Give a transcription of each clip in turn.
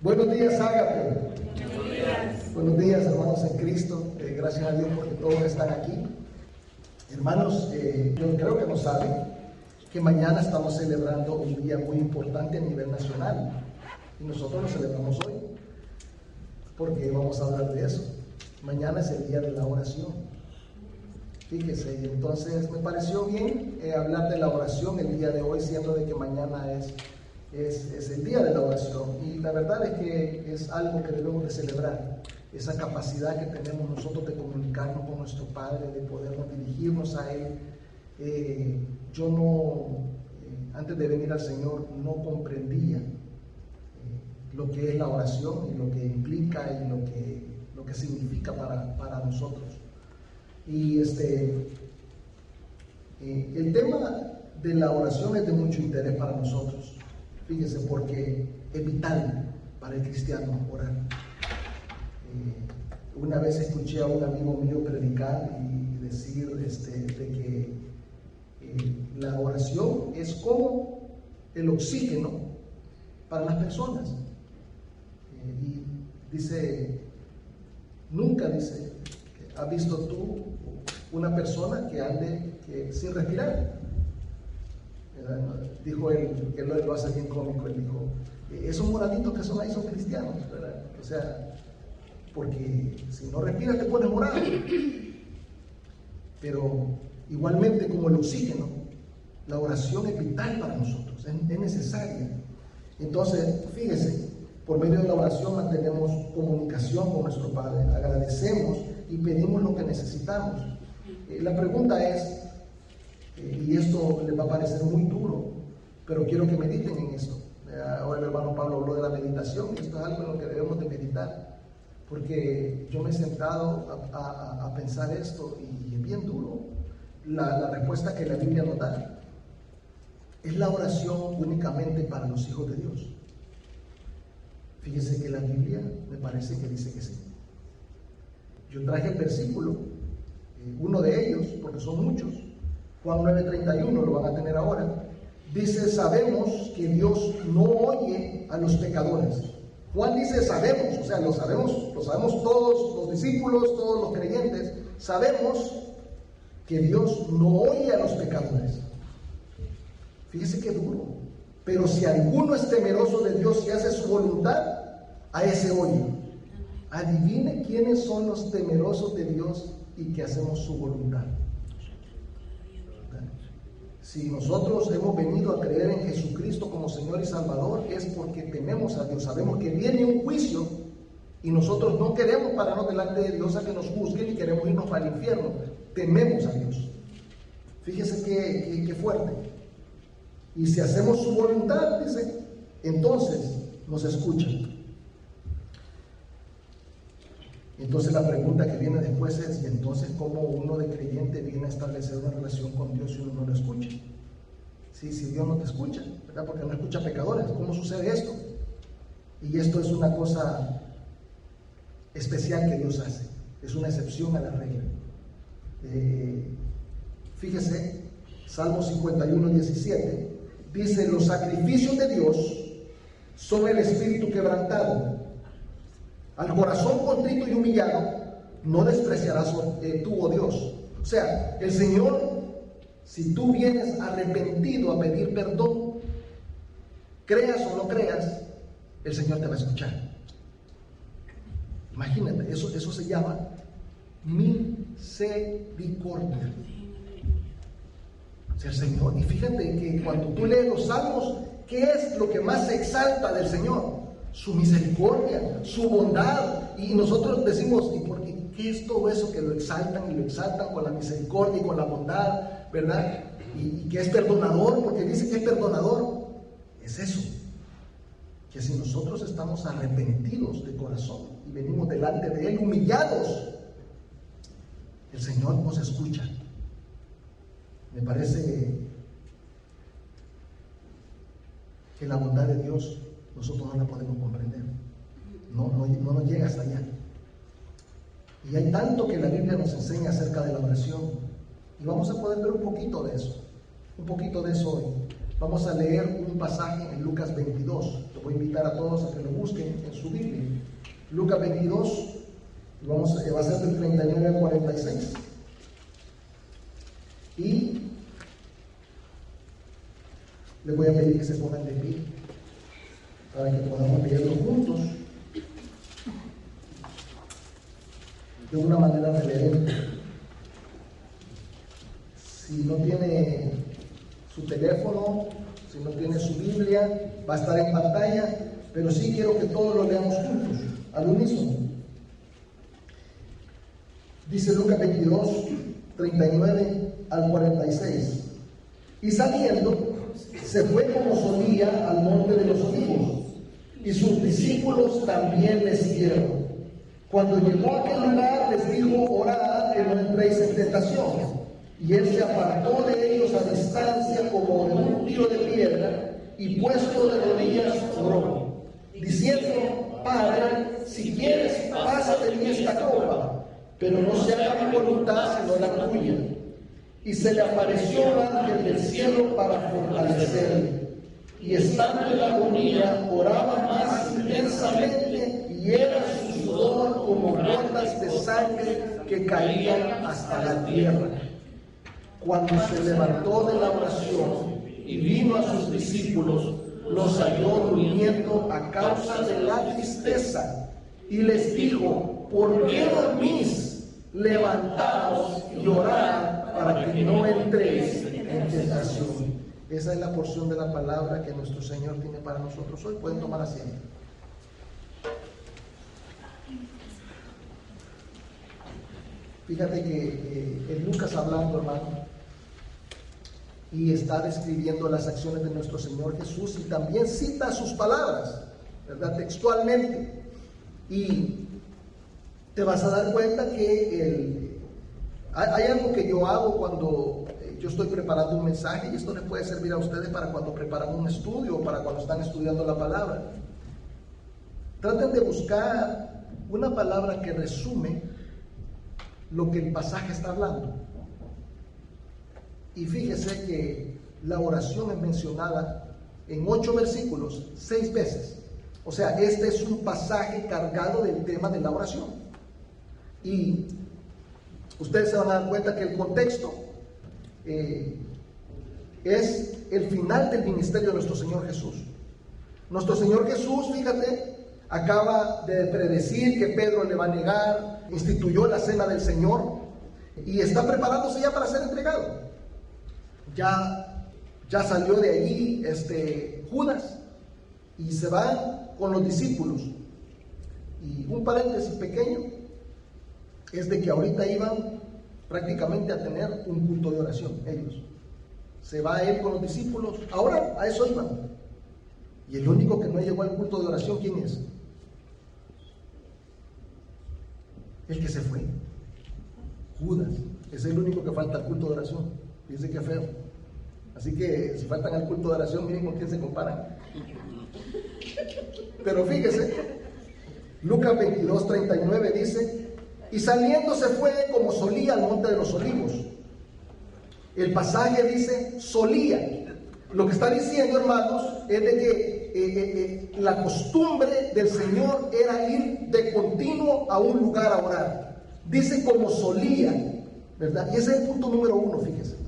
Buenos días, Ágape. Buenos días. Buenos días, hermanos en Cristo. Gracias a Dios porque todos están aquí. Hermanos, yo creo que no saben que mañana estamos celebrando un día muy importante a nivel nacional. Y nosotros lo celebramos hoy, porque vamos a hablar de eso. Mañana es el día de la oración. Fíjese, y entonces me pareció bien hablar de la oración el día de hoy, siendo de que mañana es el día de la oración. Y la verdad es que es algo que debemos de celebrar, esa capacidad que tenemos nosotros de comunicarnos con nuestro Padre, de podernos dirigirnos a Él. Yo antes de venir al Señor, no comprendía lo que es la oración y lo que implica y lo que significa para nosotros. Y el tema de la oración es de mucho interés para nosotros. Fíjese, porque es vital para el cristiano orar. Una vez escuché a un amigo mío predicar y decir de que la oración es como el oxígeno para las personas. Y dice, nunca dice, ¿has visto tú una persona que ande sin respirar? Dijo él, que lo hace bien cómico, él dijo, esos moraditos que son ahí son cristianos, ¿verdad? O sea, porque si no respiras te pones morado. Pero igualmente como el oxígeno, la oración es vital para nosotros, es necesaria. Entonces, fíjese, por medio de la oración mantenemos comunicación con nuestro Padre, agradecemos y pedimos lo que necesitamos. La pregunta es, y esto les va a parecer muy duro, pero quiero que mediten en esto. Ahora el hermano Pablo habló de la meditación, y esto es algo en lo que debemos de meditar, porque yo me he sentado a pensar esto y es bien duro la respuesta que la Biblia nos da. ¿Es la oración únicamente para los hijos de Dios? Fíjese que la Biblia me parece que dice que sí. Yo traje el versículo, uno de ellos, porque son muchos, Juan 9:31, lo van a tener ahora. Dice, sabemos que Dios no oye a los pecadores. Juan dice, sabemos, o sea, lo sabemos todos los discípulos, todos los creyentes, sabemos que Dios no oye a los pecadores. Fíjese qué duro. Pero si alguno es temeroso de Dios y hace su voluntad, a ese oye. Adivine quiénes son los temerosos de Dios y que hacemos su voluntad. Si nosotros hemos venido a creer en Jesucristo como Señor y Salvador, es porque tememos a Dios. Sabemos que viene un juicio y nosotros no queremos pararnos delante de Dios a que nos juzguen y queremos irnos al infierno. Tememos a Dios. Fíjese qué fuerte. Y si hacemos su voluntad, dice, entonces nos escuchan. Entonces la pregunta que viene después es, ¿y entonces cómo uno de creyente viene a establecer una relación con Dios si uno no lo escucha? Sí, si Dios no te escucha, ¿verdad? Porque no escucha pecadores. ¿Cómo sucede esto? Y esto es una cosa especial que Dios hace. Es una excepción a la regla. Fíjese, Salmo 51:17 dice, los sacrificios de Dios son el espíritu quebrantado. Al corazón contrito y humillado no despreciarás tú, oh Dios. O sea, el Señor, si tú vienes arrepentido a pedir perdón, creas o no creas, el Señor te va a escuchar. Imagínate, eso se llama misericordia. O sea, el Señor, y fíjate que cuando tú lees los salmos, ¿qué es lo que más se exalta del Señor? Su misericordia, su bondad. Y nosotros decimos, ¿y por qué es todo eso que lo exaltan y lo exaltan con la misericordia y con la bondad, verdad? Y que es perdonador, porque dice que es perdonador. Es eso, que si nosotros estamos arrepentidos de corazón y venimos delante de Él humillados, el Señor nos escucha. Me parece que la bondad de Dios nosotros no la podemos comprender, no nos llega hasta allá. Y hay tanto que la Biblia nos enseña acerca de la oración, y vamos a poder ver un poquito de eso hoy. Vamos a leer un pasaje en Lucas 22. Te voy a invitar a todos a que lo busquen en su Biblia. Lucas 22, va a ser del 39 al 46. Y les voy a pedir que se pongan de pie para que podamos leerlo juntos de una manera relevante. Si no tiene su teléfono, si no tiene su Biblia, va a estar en pantalla, pero sí quiero que todos lo leamos juntos, al unísono. Dice Lucas 22, 39 al 46. Y saliendo, se fue como solía al monte de los olivos, y sus discípulos también le siguieron. Cuando llegó a aquel lugar, les dijo: orad que no entréis en tentación. Y él se apartó de ellos a distancia como de un tiro de piedra, y puesto de rodillas oró, diciendo: Padre, si quieres, pasa de mí esta copa, pero no se haga mi voluntad sino la tuya. Y se le apareció un ángel del cielo para fortalecerle. Y estando en la agonía, oraba más intensamente, y era su sudor como gotas de sangre que caían hasta la tierra. Cuando se levantó de la oración y vino a sus discípulos, los halló durmiendo a causa de la tristeza, y les dijo: ¿por qué dormís? Levantaos y orad para que no entréis en tentación. Esa es la porción de la palabra que nuestro Señor tiene para nosotros hoy. Pueden tomar asiento. Fíjate que es Lucas hablando, hermano, y está describiendo las acciones de nuestro Señor Jesús, y también cita sus palabras, ¿verdad? Textualmente. Y te vas a dar cuenta que hay algo que yo hago cuando yo estoy preparando un mensaje, y esto les puede servir a ustedes para cuando preparan un estudio o para cuando están estudiando la palabra. Traten de buscar una palabra que resume lo que el pasaje está hablando. Y fíjese que la oración es mencionada en 8 versículos, 6 veces. O sea, este es un pasaje cargado del tema de la oración. Y ustedes se van a dar cuenta que el contexto es el final del ministerio de nuestro Señor Jesús. Nuestro Señor Jesús, fíjate, acaba de predecir que Pedro le va a negar, instituyó la cena del Señor y está preparándose ya para ser entregado. Ya salió de allí Judas y se va con los discípulos. Y un paréntesis pequeño es de que ahorita iban prácticamente a tener un culto de oración ellos. Se va él con los discípulos, ahora a eso iban. Y el único que no llegó al culto de oración, ¿quién es? El que se fue, Judas. Es el único que falta al culto de oración. Dice que feo. Así que si faltan al culto de oración, miren con quién se comparan. Pero fíjese, Lucas 22, 39 dice: y saliendo se fue como solía al monte de los olivos. El pasaje dice solía. Lo que está diciendo, hermanos, es de que la costumbre del Señor era ir de continuo a un lugar a orar. Dice como solía, ¿verdad? Y ese es el punto número 1, fíjese.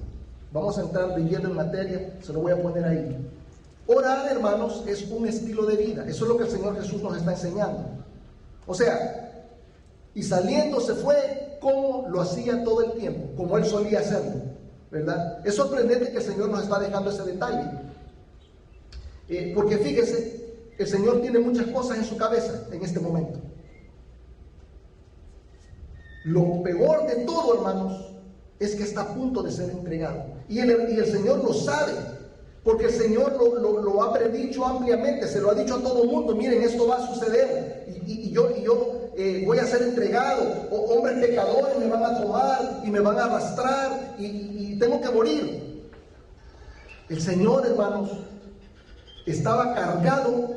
Vamos a entrar de lleno en materia, se lo voy a poner ahí. Orar, hermanos, es un estilo de vida. Eso es lo que el Señor Jesús nos está enseñando. O sea, y saliendo se fue como lo hacía todo el tiempo, como Él solía hacerlo, ¿verdad? Es sorprendente que el Señor nos está dejando ese detalle. Porque fíjese, el Señor tiene muchas cosas en su cabeza en este momento. Lo peor de todo, hermanos, es que está a punto de ser entregado. Y el Señor lo sabe, porque el Señor lo ha predicho ampliamente, se lo ha dicho a todo el mundo: miren, esto va a suceder, y yo voy a ser entregado, hombres pecadores me van a tomar y me van a arrastrar, y tengo que morir. El Señor, hermanos, estaba cargado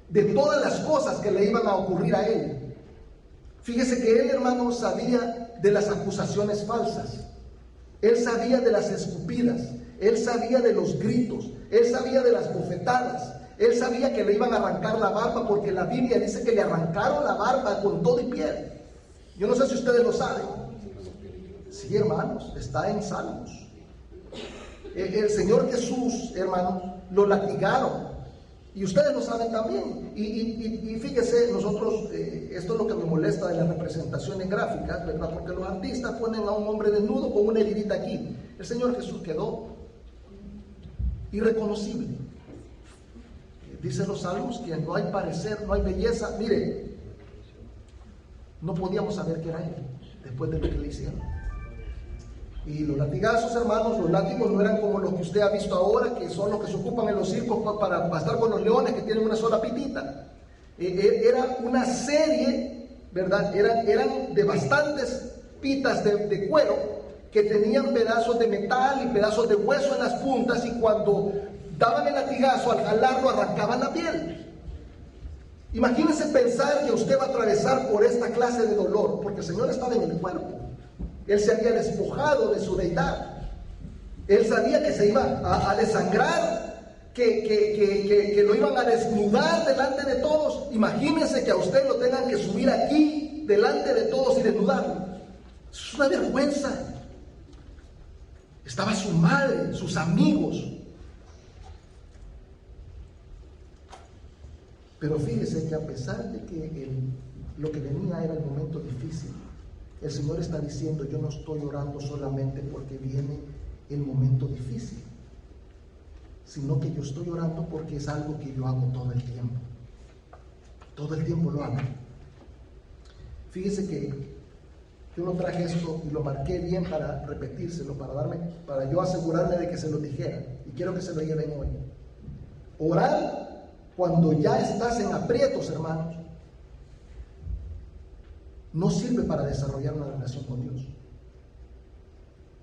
de todas las cosas que le iban a ocurrir a Él. Fíjese que Él, hermano, sabía de las acusaciones falsas. Él sabía de las escupidas. Él sabía de los gritos, él sabía de las bofetadas, él sabía que le iban a arrancar la barba, porque la Biblia dice que le arrancaron la barba con todo y piel. Yo no sé si ustedes lo saben. Sí, hermanos, está en Salmos. El Señor Jesús, hermanos, lo latigaron. Y ustedes lo saben también. Y fíjese, nosotros, esto es lo que me molesta de las representaciones gráficas, ¿verdad? Porque los artistas ponen a un hombre desnudo con una heridita aquí. El Señor Jesús quedó irreconocible. Dicen los salmos que no hay parecer, no hay belleza. Mire, no podíamos saber que era él después de lo que le hicieron. Y los latigazos, hermanos, los látigos no eran como los que usted ha visto ahora, que son los que se ocupan en los circos para estar con los leones, que tienen una sola pitita. Era una serie, ¿verdad? Eran de bastantes pitas de cuero que tenían pedazos de metal y pedazos de hueso en las puntas, y cuando daban el latigazo, al jalarlo arrancaban la piel. Imagínense pensar que usted va a atravesar por esta clase de dolor, porque el Señor estaba en el cuerpo. Él se había despojado de su deidad. Él sabía que se iba a desangrar, que lo iban a desnudar delante de todos. Imagínense que a usted lo tengan que subir aquí delante de todos y desnudarlo. Es una vergüenza. Estaba su madre, sus amigos. Pero fíjese que a pesar de que lo que venía era el momento difícil, el Señor está diciendo: yo no estoy orando solamente porque viene el momento difícil, sino que yo estoy orando porque es algo que yo hago todo el tiempo. Todo el tiempo lo hago. Fíjese que yo no traje esto y lo marqué bien para repetírselo, para yo asegurarme de que se lo dijera, y quiero que se lo lleven hoy. Orar cuando ya estás en aprietos, hermanos, no sirve para desarrollar una relación con Dios.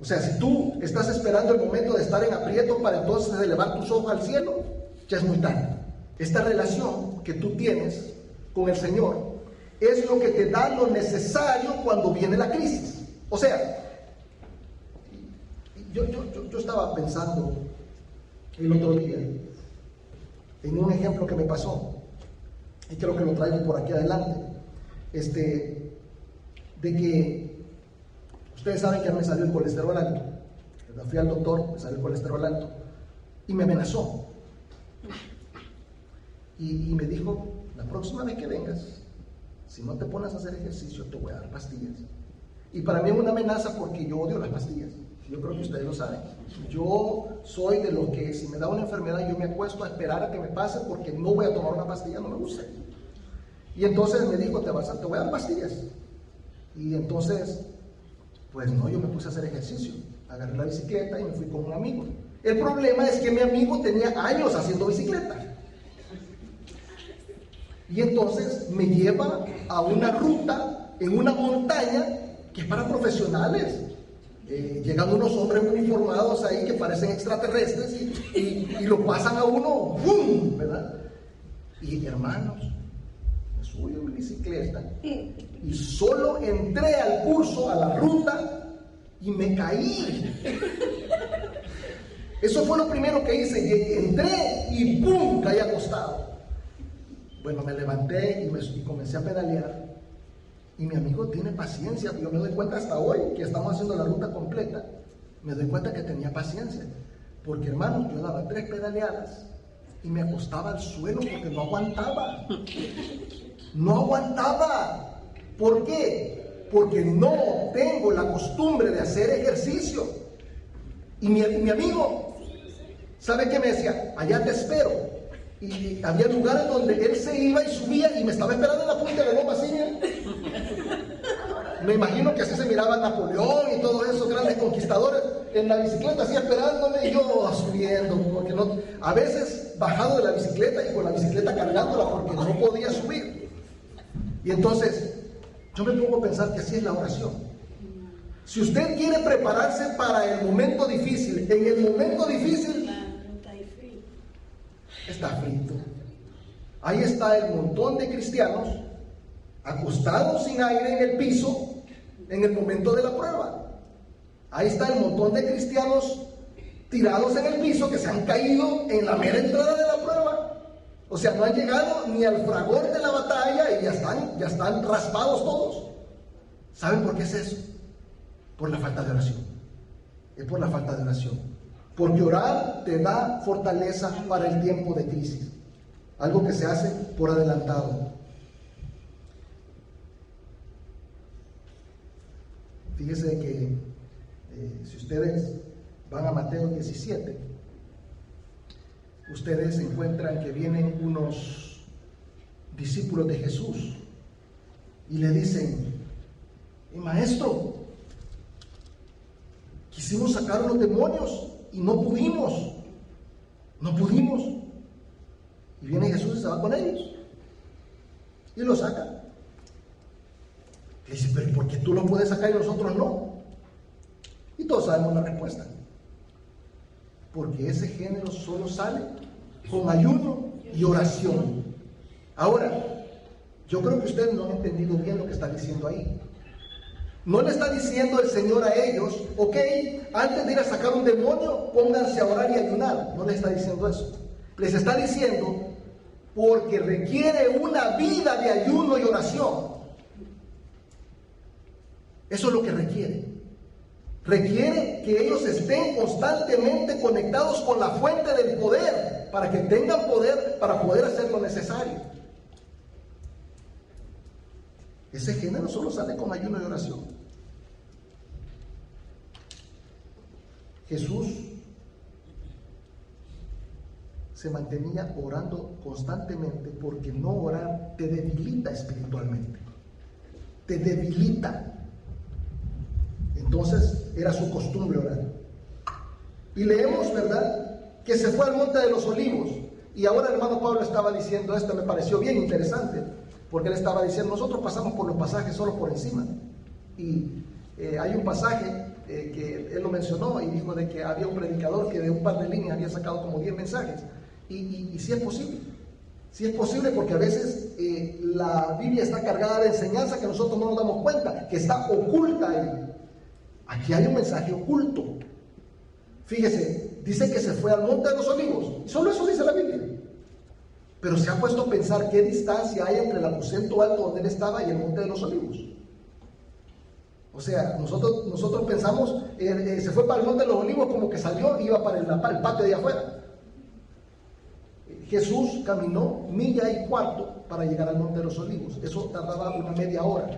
O sea, si tú estás esperando el momento de estar en aprieto para entonces elevar tus ojos al cielo, ya es muy tarde. Esta relación que tú tienes con el Señor es lo que te da lo necesario cuando viene la crisis. O sea, yo estaba pensando el otro día en un ejemplo que me pasó, y creo que lo traigo por aquí adelante, de que ustedes saben que me salió el colesterol alto. Fui al doctor, me salió el colesterol alto y me amenazó y me dijo: la próxima vez que vengas, si no te pones a hacer ejercicio, te voy a dar pastillas. Y para mí es una amenaza, porque yo odio las pastillas. Yo creo que ustedes lo saben. Yo soy de los que, si me da una enfermedad, yo me acuesto a esperar a que me pase, porque no voy a tomar una pastilla, no me gusta. Y entonces me dijo: te voy a dar pastillas. Y entonces, pues no, yo me puse a hacer ejercicio. Agarré la bicicleta y me fui con un amigo. El problema es que mi amigo tenía años haciendo bicicleta. Y entonces me lleva a una ruta en una montaña que es para profesionales. Llegan unos hombres uniformados ahí que parecen extraterrestres y lo pasan a uno, ¡bum!, ¿verdad? Y hermanos, me subí en bicicleta y solo entré al curso, a la ruta, y me caí. Eso fue lo primero que hice. Entré y ¡pum!, caí acostado. Bueno, me levanté y comencé a pedalear. Y mi amigo tiene paciencia. Yo me doy cuenta hasta hoy que estamos haciendo la ruta completa. Me doy cuenta que tenía paciencia. Porque, hermanos, yo daba 3 pedaleadas y me acostaba al suelo porque no aguantaba. No aguantaba. ¿Por qué? Porque no tengo la costumbre de hacer ejercicio. Y mi amigo, ¿sabe qué me decía? Allá te espero. Y había lugares donde él se iba y subía y me estaba esperando en la punta de la loma así. Me imagino que así se miraba Napoleón y todos esos grandes conquistadores en la bicicleta, así esperándome, y yo subiendo, porque no, a veces bajado de la bicicleta y con la bicicleta cargándola porque no podía subir. Y entonces yo me pongo a pensar que así es la oración. Si usted quiere prepararse para el momento difícil, en el momento difícil está frito. Ahí está el montón de cristianos acostados sin aire en el piso en el momento de la prueba. Ahí está el montón de cristianos tirados en el piso, que se han caído en la mera entrada de la prueba. O sea, no han llegado ni al fragor de la batalla y ya están raspados todos. ¿Saben por qué es eso? Por la falta de oración. Es por la falta de oración. Porque orar te da fortaleza para el tiempo de crisis. Algo que se hace por adelantado. Fíjese que si ustedes van a Mateo 17, ustedes encuentran que vienen unos discípulos de Jesús y le dicen: maestro, quisimos sacar a los demonios y no pudimos. Y viene Jesús y se va con ellos y los saca. Le dice: pero ¿por qué tú lo puedes sacar y nosotros no? Y todos sabemos la respuesta: porque ese género solo sale con ayuno y oración. Ahora, yo creo que ustedes no han entendido bien lo que está diciendo ahí. No le está diciendo el Señor a ellos: ok, antes de ir a sacar un demonio, pónganse a orar y ayunar. No les está diciendo eso. Les está diciendo: porque requiere una vida de ayuno y oración. Eso es lo que requiere. Requiere que ellos estén constantemente conectados con la fuente del poder, para que tengan poder para poder hacer lo necesario. Ese género solo sale con ayuno y oración. Jesús se mantenía orando constantemente, porque no orar te debilita espiritualmente. Te debilita. Entonces era su costumbre orar. Y leemos, ¿verdad?, que se fue al monte de los olivos. Y ahora el hermano Pablo estaba diciendo esto, me pareció bien interesante, porque él estaba diciendo: nosotros pasamos por los pasajes solo por encima. Y hay un pasaje que él lo mencionó y dijo de que había un predicador que de un par de líneas había sacado como 10 mensajes. Y sí es posible. Sí es posible, porque a veces la Biblia está cargada de enseñanza que nosotros no nos damos cuenta, que está oculta ahí. Aquí hay un mensaje oculto. Fíjese, dice que se fue al monte de los olivos. Y solo eso dice la Biblia. Pero se ha puesto a pensar qué distancia hay entre el aposento alto donde él estaba y el monte de los olivos. O sea, nosotros pensamos, se fue para el monte de los olivos como que salió y iba para el patio de afuera. Jesús caminó 1,25 millas para llegar al monte de los olivos. Eso tardaba una media hora.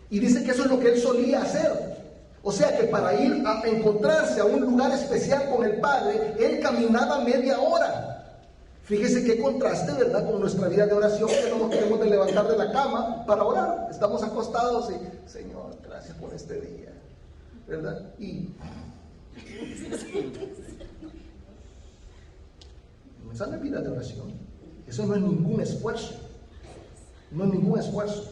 Y dice que eso es lo que él solía hacer. O sea que para ir a encontrarse a un lugar especial con el Padre, él caminaba media hora. Fíjese qué contraste, ¿verdad?, con nuestra vida de oración, que no nos queremos de levantar de la cama para orar. Estamos acostados y: Señor, gracias por este día, ¿verdad? Y esa no es vida de oración. Eso no es ningún esfuerzo. No es ningún esfuerzo.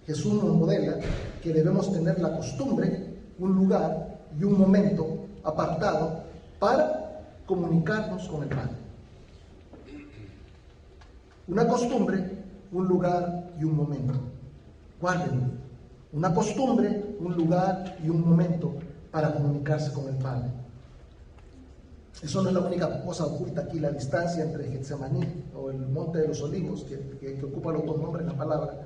Jesús nos modela que debemos tener la costumbre, un lugar y un momento apartado para comunicarnos con el Padre. Una costumbre, un lugar y un momento. Guárdenlo. Una costumbre, un lugar y un momento para comunicarse con el Padre. Eso no es la única cosa oculta aquí, la distancia entre Getsemaní o el monte de los olivos, que ocupa los dos nombres en la palabra.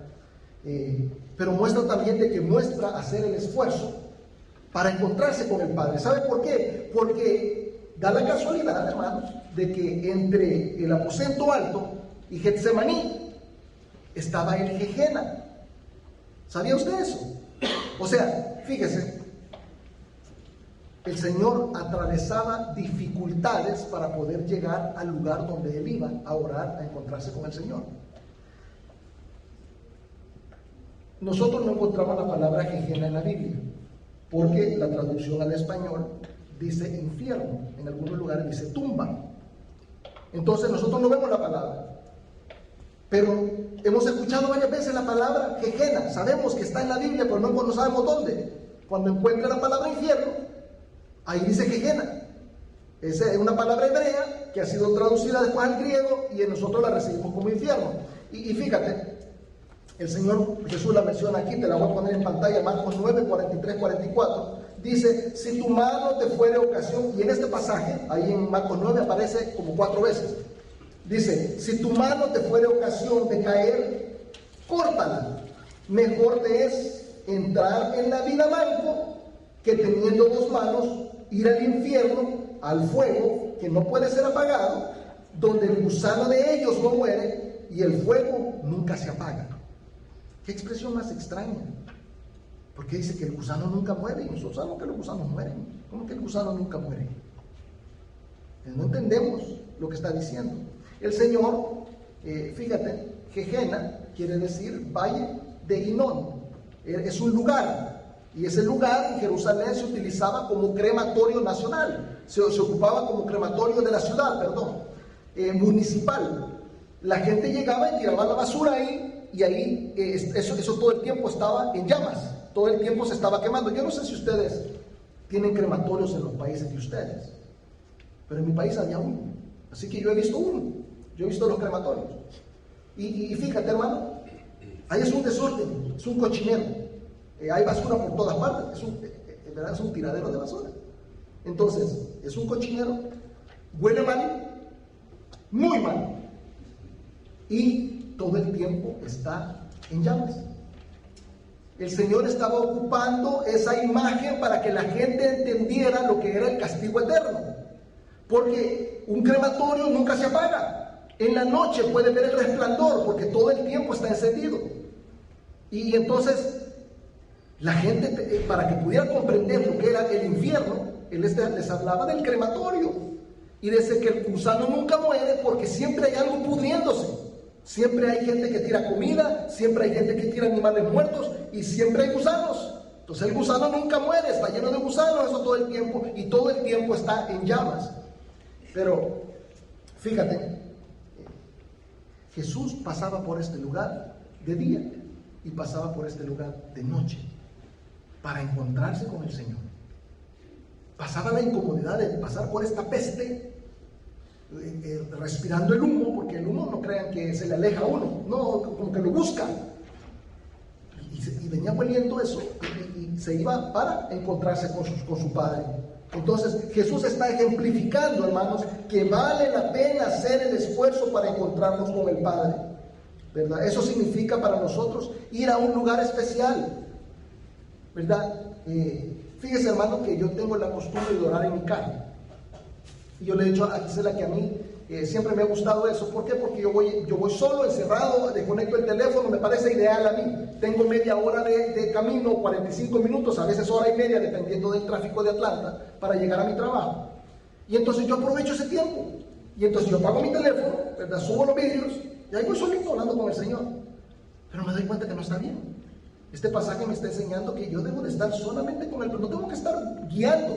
Pero muestra también de que muestra hacer el esfuerzo para encontrarse con el Padre. ¿Sabe por qué? Porque da la casualidad, hermanos, de que entre el aposento alto y Getsemaní estaba el Gegena. ¿Sabía usted eso? O sea, fíjese, el Señor atravesaba dificultades para poder llegar al lugar donde Él iba a orar, a encontrarse con el Señor. Nosotros no encontramos la palabra Gegena en la Biblia, porque la traducción al español dice infierno, en algunos lugares dice tumba. Entonces nosotros no vemos la palabra, pero hemos escuchado varias veces la palabra Gegena. Sabemos que está en la Biblia, pero no sabemos dónde. Cuando encuentra la palabra infierno, ahí dice Gegena. Esa es una palabra hebrea que ha sido traducida después al griego y nosotros la recibimos como infierno. Y fíjate, el Señor Jesús la menciona aquí, te la voy a poner en pantalla, Marcos 9, 43, 44. dice, si tu mano te fuere ocasión, y en este pasaje, ahí en Marcos 9 aparece como 4 veces, dice, si tu mano te fuere ocasión de caer, córtala. Mejor te es entrar en la vida manco que teniendo 2 manos ir al infierno, al fuego que no puede ser apagado, donde el gusano de ellos no muere y el fuego nunca se apaga. Qué expresión más extraña, porque dice que el gusano nunca muere, y nosotros sabemos que los gusanos mueren. ¿Cómo que el gusano nunca muere? No entendemos lo que está diciendo. El Señor, fíjate, Gehenna quiere decir valle de Hinnom, es un lugar, y ese lugar en Jerusalén se utilizaba como crematorio nacional, se ocupaba como crematorio de la ciudad, municipal. La gente llegaba y tiraba la basura ahí, y ahí eso todo el tiempo estaba en llamas, todo el tiempo se estaba quemando. Yo no sé si ustedes tienen crematorios en los países de ustedes, pero en mi país había uno, así que yo he visto uno, yo he visto los crematorios, y fíjate, hermano, ahí es un desorden, es un cochinero, hay basura por todas partes, es un tiradero de basura. Entonces, es un cochinero, huele mal, muy mal, y todo el tiempo está en llamas. El Señor estaba ocupando esa imagen para que la gente entendiera lo que era el castigo eterno, porque un crematorio nunca se apaga. En la noche puede ver el resplandor porque todo el tiempo está encendido. Y entonces la gente, para que pudiera comprender lo que era el infierno, Él les hablaba del crematorio y dice que el gusano nunca muere porque siempre hay algo pudriéndose, siempre hay gente que tira comida, siempre hay gente que tira animales muertos y siempre hay gusanos. Entonces el gusano nunca muere, está lleno de gusanos eso todo el tiempo, y todo el tiempo está en llamas. Pero fíjate, Jesús pasaba por este lugar de día y pasaba por este lugar de noche para encontrarse con el Señor. Pasaba la incomodidad de pasar por esta peste, respirando el humo, porque el humo no crean que se le aleja a uno, no, como que lo busca, y venía hueliendo eso, y se iba para encontrarse con su Padre. Entonces Jesús está ejemplificando, hermanos, que vale la pena hacer el esfuerzo para encontrarnos con el Padre, ¿verdad? Eso significa para nosotros ir a un lugar especial, ¿verdad? Fíjese, hermano, que yo tengo la costumbre de orar en mi carro. Y yo le he dicho a Gisela que a mí siempre me ha gustado eso. ¿Por qué? Porque yo voy solo, encerrado, desconecto el teléfono, me parece ideal a mí. Tengo media hora de camino, 45 minutos, a veces hora y media, dependiendo del tráfico de Atlanta, para llegar a mi trabajo. Y entonces yo aprovecho ese tiempo. Y entonces yo apago mi teléfono, ¿verdad? Subo los vídeos, y ahí voy solito hablando con el Señor. Pero me doy cuenta que no está bien. Este pasaje me está enseñando que yo debo de estar solamente con Él, pero no tengo que estar guiando,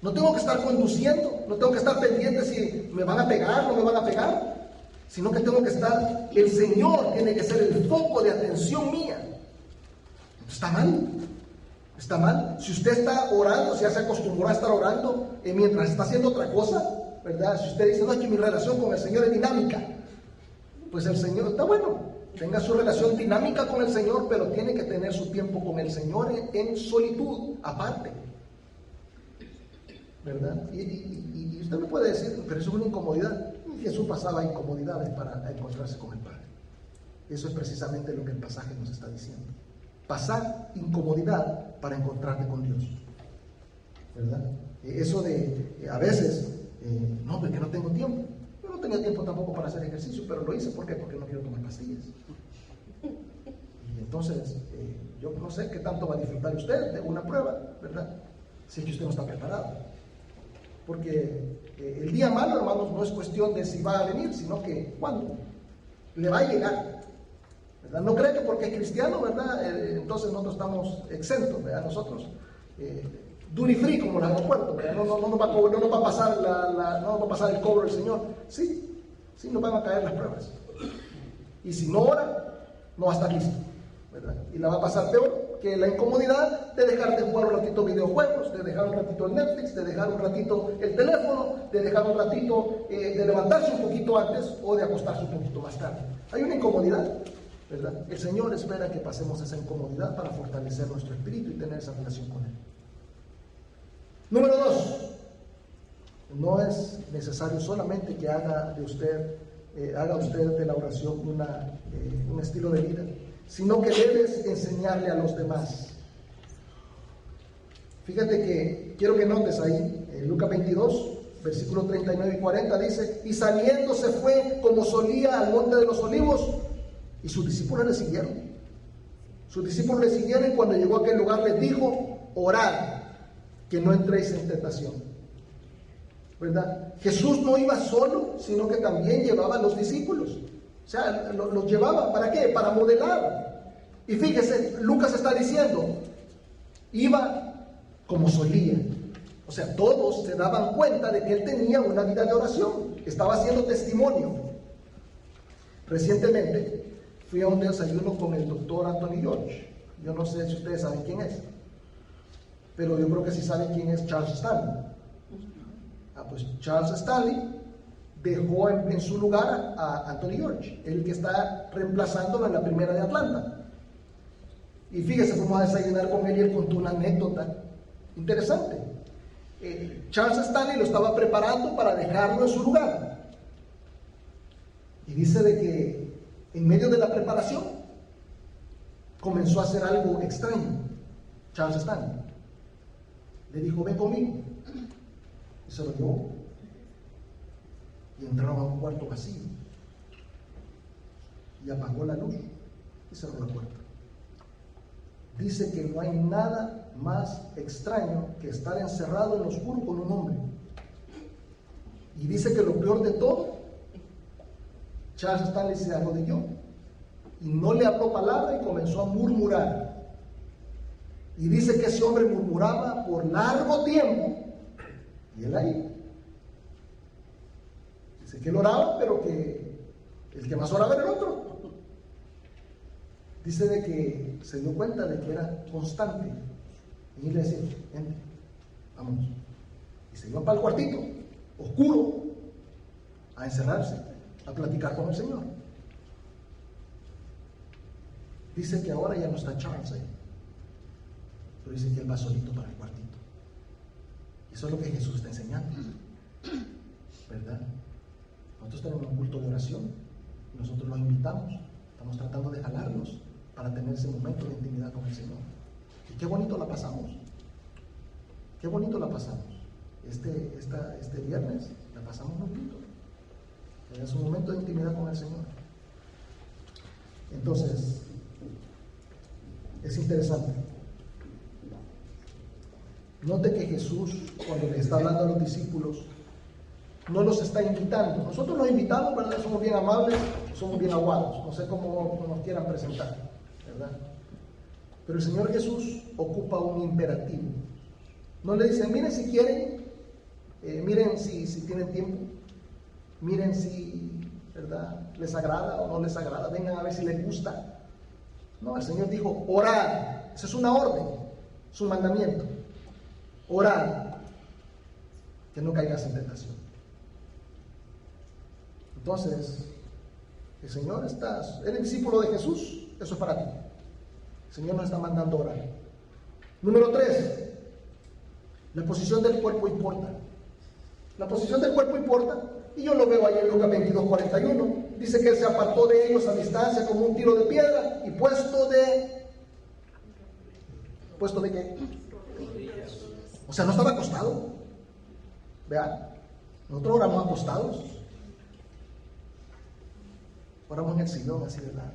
no tengo que estar conduciendo, no tengo que estar pendiente si me van a pegar o no me van a pegar, sino que tengo que estar, el Señor tiene que ser el foco de atención mía. Está mal, está mal. Si usted está orando, si ya se acostumbró a estar orando mientras está haciendo otra cosa, ¿verdad? Si usted dice, no, es que mi relación con el Señor es dinámica, pues el Señor está bueno. Tenga su relación dinámica con el Señor, pero tiene que tener su tiempo con el Señor en solitud, aparte, ¿verdad? Y usted me puede decir, pero eso es una incomodidad. Jesús pasaba incomodidades para encontrarse con el Padre. Eso es precisamente lo que el pasaje nos está diciendo. Pasar incomodidad para encontrarte con Dios, ¿verdad? Eso de, a veces, no, porque no tengo tiempo. Yo no tenía tiempo tampoco para hacer ejercicio, pero lo hice. ¿Por qué? Porque no quiero tomar pastillas. Y entonces, yo no sé qué tanto va a disfrutar usted de una prueba, ¿verdad? Si es que usted no está preparado. Porque el día malo, hermanos, no es cuestión de si va a venir, sino que cuándo. Le va a llegar, ¿verdad? No cree que porque es cristiano, ¿verdad? Entonces nosotros estamos exentos, ¿verdad? Nosotros, duty free como los aeropuertos, ¿verdad? No nos va a pasar no nos va a pasar el cobro del Señor. Sí, nos van a caer las pruebas. Y si no ora, no va a estar listo, ¿verdad? Y la va a pasar peor que la incomodidad de dejar de jugar un ratito videojuegos, de dejar un ratito el Netflix, de dejar un ratito el teléfono, de dejar un ratito de levantarse un poquito antes o de acostarse un poquito más tarde. Hay una incomodidad, ¿verdad? El Señor espera que pasemos esa incomodidad para fortalecer nuestro espíritu y tener esa relación con Él. Número 2, no es necesario solamente que haga usted de la oración un estilo de vida, sino que debes enseñarle a los demás. Fíjate que quiero que notes ahí, en Lucas 22, versículos 39 y 40, dice: y saliendo se fue como solía al monte de los olivos, y sus discípulos le siguieron. Sus discípulos le siguieron, y cuando llegó a aquel lugar les dijo: orad, que no entréis en tentación. ¿Verdad? Jesús no iba solo, sino que también llevaba a los discípulos. O sea, los llevaba, ¿para qué? Para modelar. Y fíjese, Lucas está diciendo, iba como solía. O sea, todos se daban cuenta de que él tenía una vida de oración, estaba haciendo testimonio. Recientemente fui a un desayuno con el doctor Anthony George. Yo no sé si ustedes saben quién es, pero yo creo que sí saben quién es Charles Stanley. Pues Charles Stanley dejó en su lugar a Anthony George, el que está reemplazándolo en la primera de Atlanta. Y fíjese, fuimos a desayunar con él y él contó una anécdota interesante. Charles Stanley lo estaba preparando para dejarlo en su lugar. Y dice de que en medio de la preparación comenzó a hacer algo extraño. Charles Stanley le dijo: ven conmigo. Y se lo llevó. Y entraron a un cuarto vacío. Y apagó la luz y cerró la puerta. Dice que no hay nada más extraño que estar encerrado en lo oscuro con un hombre. Y dice que lo peor de todo, Charles Stanley se arrodilló y no le habló palabra y comenzó a murmurar. Y dice que ese hombre murmuraba por largo tiempo. Y él ahí. Dice que él oraba, pero que el que más oraba era el otro. Dice de que se dio cuenta de que era constante. Y le decía: vente, vámonos. Y se iba para el cuartito, oscuro, a encerrarse, a platicar con el Señor. Dice que ahora ya no está Charles ahí, pero dice que él va solito para el cuartito. Eso es lo que Jesús está enseñando, ¿verdad? Nosotros tenemos un culto de oración, nosotros los invitamos, estamos tratando de jalarlos para tener ese momento de intimidad con el Señor. Y qué bonito la pasamos, qué bonito la pasamos. Este viernes la pasamos muy bonito. Es un momento de intimidad con el Señor. Entonces, es interesante. Note que Jesús, cuando le está hablando a los discípulos, no los está invitando. Nosotros los invitamos, ¿verdad? Somos bien amables, somos bien aguados. No sé cómo nos quieran presentar, ¿verdad? Pero el Señor Jesús ocupa un imperativo. No le dice: miren si quieren, miren si tienen tiempo, miren si, ¿verdad?, les agrada o no les agrada, vengan a ver si les gusta. No, el Señor dijo: orad. Esa es una orden, es un mandamiento. Orad, que no caigas en tentación. Entonces, el Señor eres discípulo de Jesús, eso es para ti. El Señor nos está mandando a orar. Número 3, la posición del cuerpo importa. La posición del cuerpo importa, y yo lo veo ahí en Lucas 22:41. Dice que él se apartó de ellos a distancia como un tiro de piedra y ¿puesto de qué? O sea, no estaba acostado. Vean, nosotros oramos acostados. Oramos en el sillón, así, ¿verdad?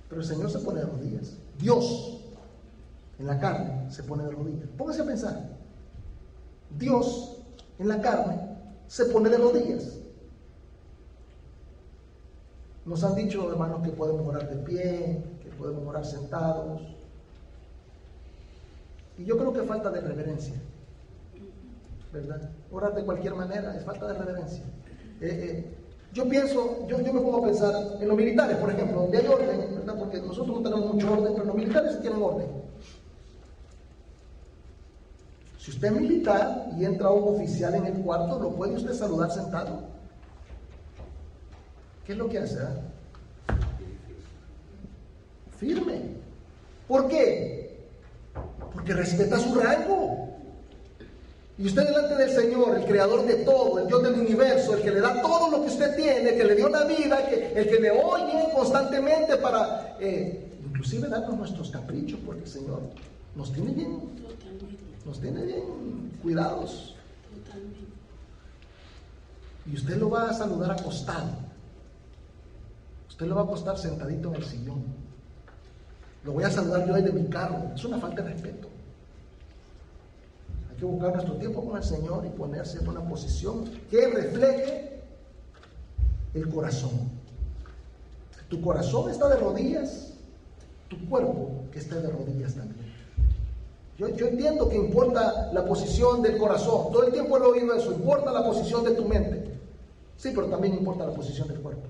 Pero el Señor se pone de rodillas. Dios, en la carne, se pone de rodillas. Póngase a pensar. Dios, en la carne, se pone de rodillas. Nos han dicho, hermanos, que podemos orar de pie, que podemos orar sentados. Y yo creo que falta de reverencia, ¿verdad? Orar de cualquier manera es falta de reverencia. Yo me pongo a pensar en los militares, por ejemplo, donde hay orden, ¿verdad? Porque nosotros no tenemos mucho orden, pero los militares sí tienen orden. Si usted es militar y entra un oficial en el cuarto, ¿lo puede usted saludar sentado? ¿Qué es lo que hace? Firme. ¿Por qué? Porque respeta su rango. Y usted delante del Señor, el creador de todo, el Dios del universo, el que le da todo lo que usted tiene, el que le dio la vida, el que le oye constantemente para inclusive darnos nuestros caprichos, porque el Señor nos tiene bien, nos tiene bien cuidados. Y usted lo va a saludar acostado. Usted lo va a acostar sentadito en el sillón. Lo voy a saludar yo desde mi carro. Es una falta de respeto. Hay que buscar nuestro tiempo con el Señor y ponerse en una posición que refleje el corazón. Si tu corazón está de rodillas, tu cuerpo que esté de rodillas también. Yo entiendo que importa la posición del corazón. Todo el tiempo he oído eso. Importa la posición de tu mente. Sí, pero también importa la posición del cuerpo,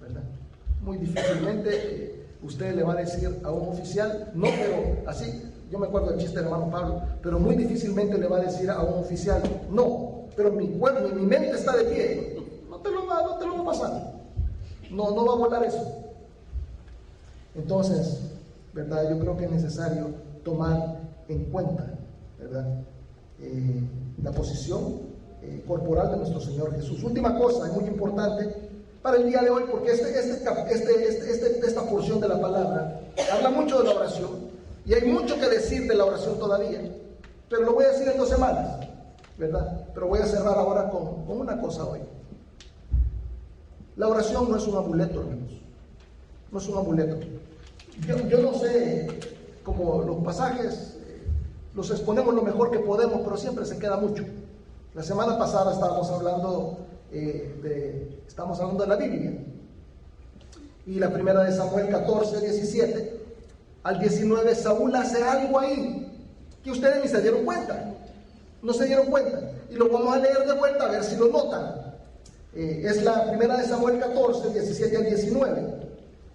¿verdad? Muy difícilmente usted le va a decir a un oficial, no, pero así, yo me acuerdo del chiste del hermano Pablo, pero muy difícilmente le va a decir a un oficial, no, pero mi cuerpo y mi mente está de pie. No te lo va a pasar. No va a volar eso. Entonces, ¿verdad? Yo creo que es necesario tomar en cuenta, ¿verdad? La posición corporal de nuestro Señor Jesús. Última cosa, es muy importante para el día de hoy, porque esta porción de la palabra habla mucho de la oración, y hay mucho que decir de la oración todavía, pero lo voy a decir en 2 semanas, ¿verdad? Pero voy a cerrar ahora con una cosa hoy. La oración no es un amuleto, hermanos. No es un amuleto. Yo no sé, como los pasajes los exponemos lo mejor que podemos, pero siempre se queda mucho. La semana pasada estábamos hablando de la Biblia. Y la primera de Samuel 14, 17 al 19, Saúl hace algo ahí que ustedes ni se dieron cuenta. No se dieron cuenta. Y lo vamos a leer de vuelta a ver si lo notan. Es la primera de Samuel 14, 17 al 19.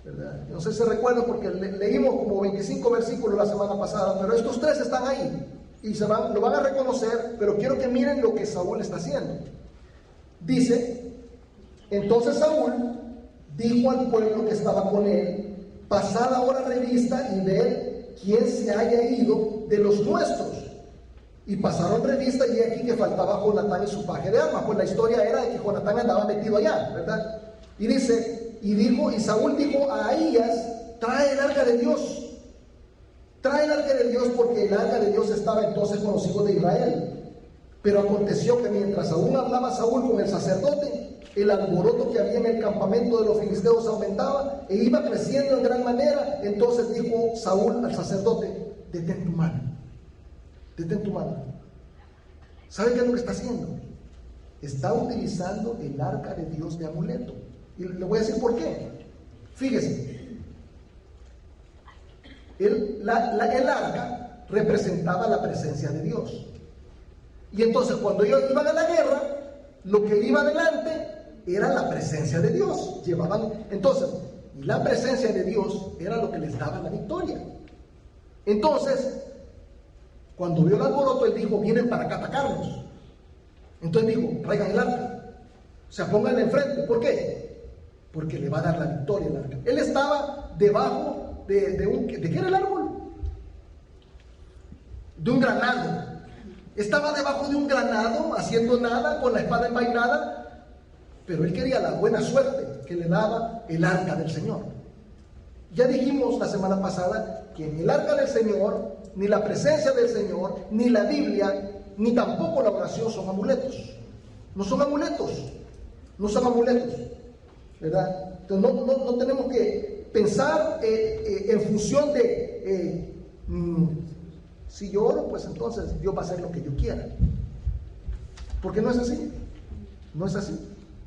¿Verdad? No sé si se recuerdan porque leímos como 25 versículos la semana pasada, pero estos 3 están ahí. Y lo van a reconocer, pero quiero que miren lo que Saúl está haciendo. Dice, entonces Saúl dijo al pueblo que estaba con él, pasad ahora revista y ver quién se haya ido de los nuestros. Y pasaron revista y aquí que faltaba Jonatán y su paje de armas. Pues la historia era de que Jonatán andaba metido allá, ¿verdad? Y dice, y Saúl dijo a Ahías, trae el arca de Dios. Trae el arca de Dios, porque el arca de Dios estaba entonces con los hijos de Israel. Pero aconteció que mientras aún hablaba Saúl con el sacerdote, el alboroto que había en el campamento de los filisteos aumentaba e iba creciendo en gran manera. Entonces dijo Saúl al sacerdote, detén tu mano. Detén tu mano. ¿Sabe qué es lo que está haciendo? Está utilizando el arca de Dios de amuleto. Y le voy a decir por qué. Fíjese. El arca representaba la presencia de Dios. Y entonces cuando ellos iban a la guerra, lo que iba adelante era la presencia de Dios. Entonces, la presencia de Dios era lo que les daba la victoria. Entonces, cuando vio el alboroto, él dijo, vienen para acá a atacarnos. Entonces dijo, traigan el arca. O sea, pónganla enfrente. ¿Por qué? Porque le va a dar la victoria al arca. Él estaba debajo ¿de qué era el árbol? De un granado. Estaba debajo de un granado, haciendo nada, con la espada envainada, pero él quería la buena suerte que le daba el arca del Señor. Ya dijimos la semana pasada que ni el arca del Señor, ni la presencia del Señor, ni la Biblia, ni tampoco la oración son amuletos. No son amuletos. No son amuletos. ¿Verdad? Entonces no tenemos que pensar en función de si yo oro, pues entonces Dios va a hacer lo que yo quiera. Porque no es así. No es así.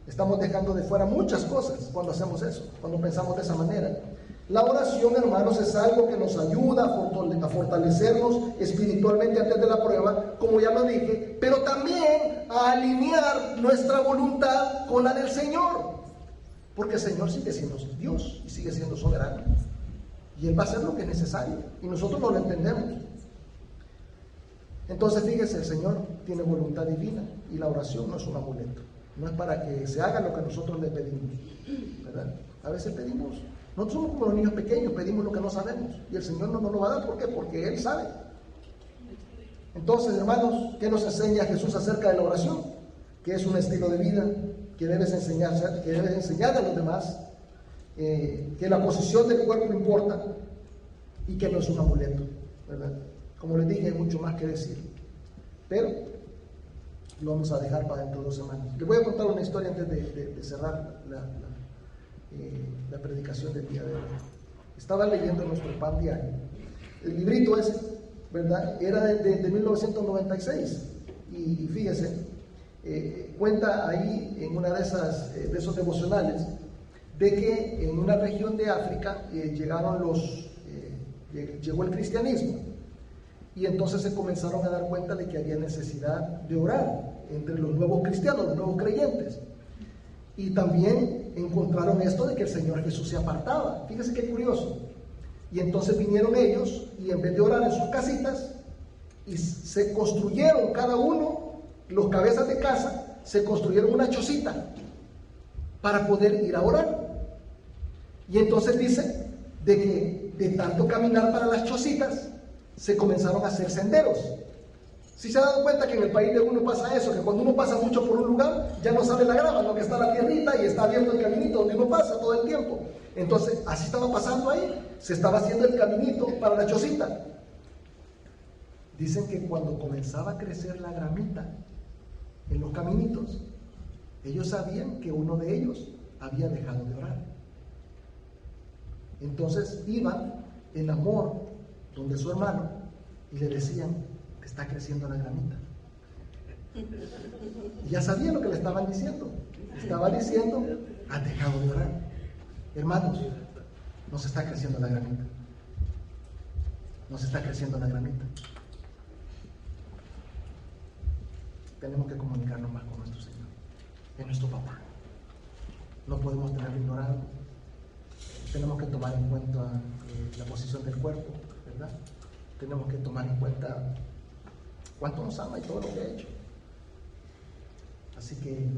Estamos dejando de fuera muchas cosas cuando hacemos eso, cuando pensamos de esa manera. La oración, hermanos, es algo que nos ayuda a fortalecernos espiritualmente antes de la prueba, como ya lo dije, pero también a alinear nuestra voluntad con la del Señor. Porque el Señor sigue siendo Dios y sigue siendo soberano. Y Él va a hacer lo que es necesario. Y nosotros no lo entendemos. Entonces, fíjese, el Señor tiene voluntad divina y la oración no es un amuleto. No es para que se haga lo que nosotros le pedimos, ¿verdad? A veces pedimos, nosotros somos como los niños pequeños, pedimos lo que no sabemos. Y el Señor no nos lo va a dar. ¿Por qué? Porque Él sabe. Entonces, hermanos, ¿qué nos enseña Jesús acerca de la oración? Que es un estilo de vida que debes enseñar a los demás, que la posición del cuerpo importa y que no es un amuleto, ¿verdad? Como les dije, hay mucho más que decir, pero lo vamos a dejar para dentro de 2 semanas. Les voy a contar una historia antes de cerrar la predicación del día de hoy. Estaba leyendo nuestro pan diario. El librito ese, ¿verdad? Era de 1996 y fíjese, cuenta ahí en una de esos devocionales de que en una región de África llegó el cristianismo, y entonces se comenzaron a dar cuenta de que había necesidad de orar entre los nuevos cristianos, los nuevos creyentes, y también encontraron esto de que el Señor Jesús se apartaba. Fíjese qué curioso. Y entonces vinieron ellos y en vez de orar en sus casitas, y se construyeron cada uno, los cabezas de casa, se construyeron una chocita para poder ir a orar. Y entonces dice de que de tanto caminar para las chocitas, se comenzaron a hacer senderos. Si se ha dado cuenta que en el país de uno pasa eso, que cuando uno pasa mucho por un lugar, ya no sale la grama, no, que está la tierrita y está viendo el caminito donde uno pasa todo el tiempo. Entonces, así estaba pasando ahí, se estaba haciendo el caminito para la chocita. Dicen que cuando comenzaba a crecer la gramita en los caminitos, ellos sabían que uno de ellos había dejado de orar. Entonces iban en amor donde su hermano y le decían: te está creciendo la gramita. Y ya sabían lo que le estaban diciendo. Estaba diciendo: has dejado de orar. Hermanos, nos está creciendo la gramita. Nos está creciendo la gramita. Tenemos que comunicarnos más con nuestro Señor. Es nuestro papá. No podemos tenerlo ignorado. Tenemos que tomar en cuenta la posición del cuerpo, ¿verdad? Tenemos que tomar en cuenta cuánto nos ama y todo lo que ha hecho. Así que,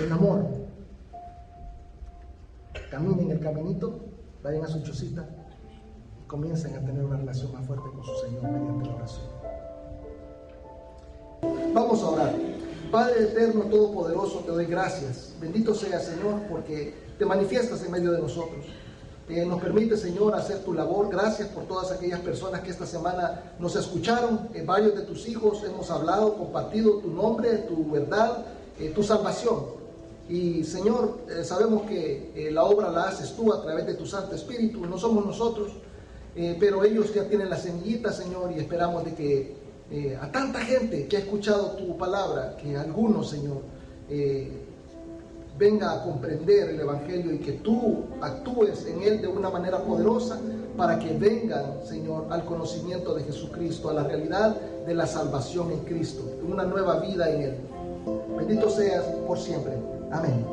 en amor, caminen el caminito, vayan a su chocita y comiencen a tener una relación más fuerte con su Señor mediante la oración. Vamos a orar. Padre eterno, todopoderoso, te doy gracias. Bendito sea, Señor, porque te manifiestas en medio de nosotros. Nos permite, Señor, hacer tu labor. Gracias por todas aquellas personas que esta semana nos escucharon. Varios de tus hijos hemos hablado, compartido tu nombre, tu verdad, tu salvación. Y, Señor, sabemos que la obra la haces tú a través de tu Santo Espíritu. No somos nosotros, pero ellos ya tienen la semillita, Señor, y esperamos de que a tanta gente que ha escuchado tu palabra, que algunos, Señor, venga a comprender el Evangelio y que tú actúes en él de una manera poderosa para que vengan, Señor, al conocimiento de Jesucristo, a la realidad de la salvación en Cristo, de una nueva vida en él. Bendito seas por siempre. Amén.